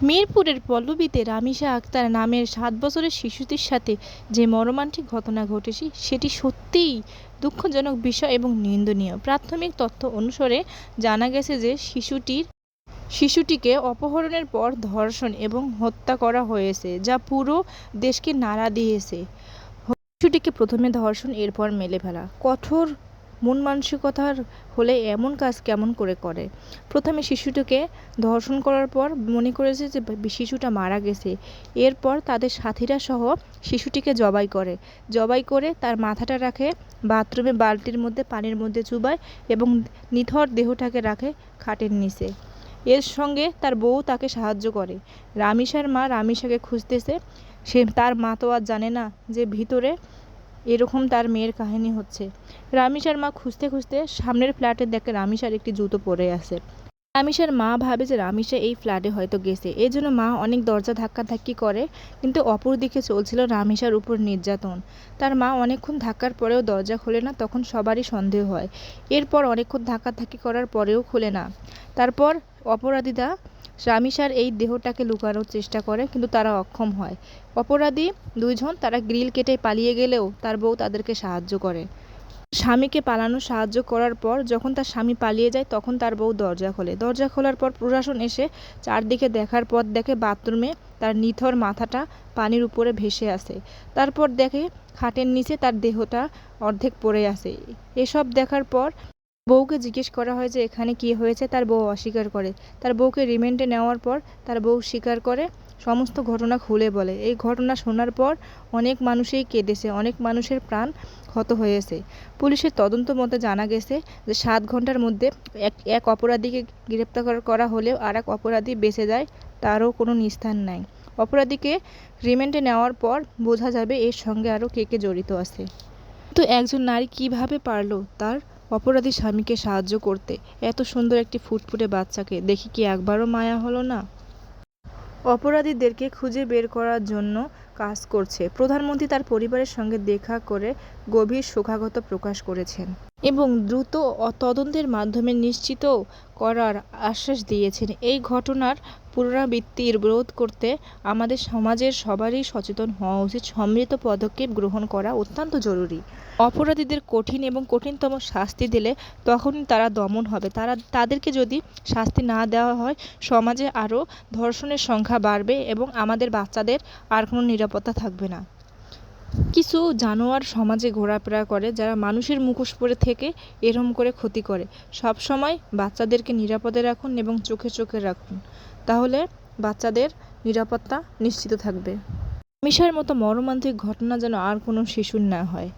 মিরপুরের পল্লবীতে রামিসা আক্তার নামের ৭ বছরের শিশুটির সাথে যে মর্মান্তিক ঘটনা ঘটেছে সেটি সত্যিই দুঃখজনক বিষয় এবং নিন্দনীয়। প্রাথমিক তথ্য অনুসারে জানা গেছে যে শিশুটিকে অপহরণের পর ধর্ষণ এবং হত্যা করা হয়েছে, যা পুরো দেশকে নাড়া দিয়েছে। শিশুটিকে প্রথমে ধর্ষণ, এরপর মেরে ফেলা। কঠোর মন মানসিকতার হলে এমন কাজ কেমন করে? প্রথমে শিশুটিকে ধর্ষণ করার পর মনে করেছে যে শিশুটা মারা গেছে। এরপর তাদের সাথীরা সহ শিশুটিকে জবাই করে তার মাথাটা রাখে বাথরুমে, বালতির মধ্যে পানির মধ্যে চুবায় এবং নিথর দেহটাকে রাখে খাটের নিচে। এর সঙ্গে তার বউ তাকে সাহায্য করে। রামিসার মা রামিসাকে খুঁজতেছে। তার মা তো আর জানে না যে ভিতরে এরকম তার মেয়ের কাহিনী হচ্ছে। রামিসার মা খুঁজতে খুঁজতে সামনের ফ্ল্যাটে দেখে রামিসার একটি জুতো পড়ে আছে। রামিসার মা ভাবে যে রামিসা এই ফ্ল্যাটে হয়তো গেছে, এই জন্য মা অনেক দরজা ধাক্কাধাক্কি করে, কিন্তু অপর দিকে চলছিল রামিসার উপর নির্যাতন। তার মা অনেকক্ষণ ধাক্কার পরেও দরজা খোলে না, তখন সবারই সন্দেহ হয়। এরপর অনেকক্ষণ ধাক্কাধাক্কি করার পরেও খোলে না। তারপর অপরাধীরা রামিসার এই দেহটাকে লুকানোর চেষ্টা করে, কিন্তু তারা অক্ষম হয়। অপরাধী দুইজন তারা গ্রিল কেটে পালিয়ে গেলেও তার বউ তাদেরকে সাহায্য করে। স্বামীকে পালানোর সাহায্য করার পর যখন তার স্বামী পালিয়ে যায় তখন তার বউ দরজা খোলে। দরজা খোলার পর প্রশাসন এসে চারদিকে দেখার পর দেখে বাথরুমে তার নিথর মাথাটা পানির উপরে ভেসে আছে। তারপর দেখে খাটের নিচে তার দেহটা অর্ধেক পড়ে আছে। এসব দেখার পর বউকে জিজ্ঞেস করা হয় যে এখানে কী হয়েছে। তার বউ অস্বীকার করে। তার বউকে রিমান্ডে নেওয়ার পর তার বউ স্বীকার করে, সমস্ত ঘটনা খুলে বলে। এই ঘটনা শোনার পর অনেক মানুষই কেঁদেছে, অনেক মানুষের প্রাণ ক্ষত হয়েছে। পুলিশের তদন্ত মতে জানা গেছে যে ৭ ঘন্টার মধ্যে এক অপরাধীকে গ্রেপ্তার করা হলেও আর এক অপরাধী বেঁচে যায়, তারও কোনো নিস্তার নাই। অপরাধীকে রিমান্ডে নেওয়ার পর বোঝা যাবে এর সঙ্গে আরও কে জড়িত আছে। তো একজন নারী কিভাবে পারল তার অপরাধী স্বামীকে সাহায্য করতে? এত সুন্দর একটি ফুটফুটে বাচ্চাকে দেখে কি একবারও মায়া হলো না? অপরাধীদেরকে খুঁজে বের করার জন্য কাজ করছে। প্রধানমন্ত্রী তার পরিবারের সঙ্গে দেখা করে গভীর শোকাহত প্রকাশ করেছেন এবং দ্রুত তদন্তের মাধ্যমে নিশ্চিত করার আশ্বাস দিয়েছেন। এই ঘটনার পুনরাবৃত্তি রোধ করতে আমাদের সমাজের সবারই সচেতন হওয়া উচিত। সম্মিলিত পদক্ষেপ গ্রহণ করা অত্যন্ত জরুরি। অপরাধীদের কঠিন এবং কঠিনতম শাস্তি দিলে তখনই তারা দমন হবে। তাদেরকে যদি শাস্তি না দেওয়া হয়, সমাজে আরও ধর্ষণের সংখ্যা বাড়বে এবং আমাদের বাচ্চাদের আর কোনো নিরাপত্তা থাকবে না। কিছু জানোয়ার সমাজে ঘোরাফেরা করে যারা মানুষের মুখোশ পরে থেকে এরম করে ক্ষতি করে। সব সময় বাচ্চাদেরকে নিরাপদে রাখুন এবং চোখে রাখুন, তাহলে বাচ্চাদের নিরাপত্তা নিশ্চিত থাকবে। রামিসার মতো মর্মান্তিক ঘটনা যেন আর কোনো শিশুর না হয়।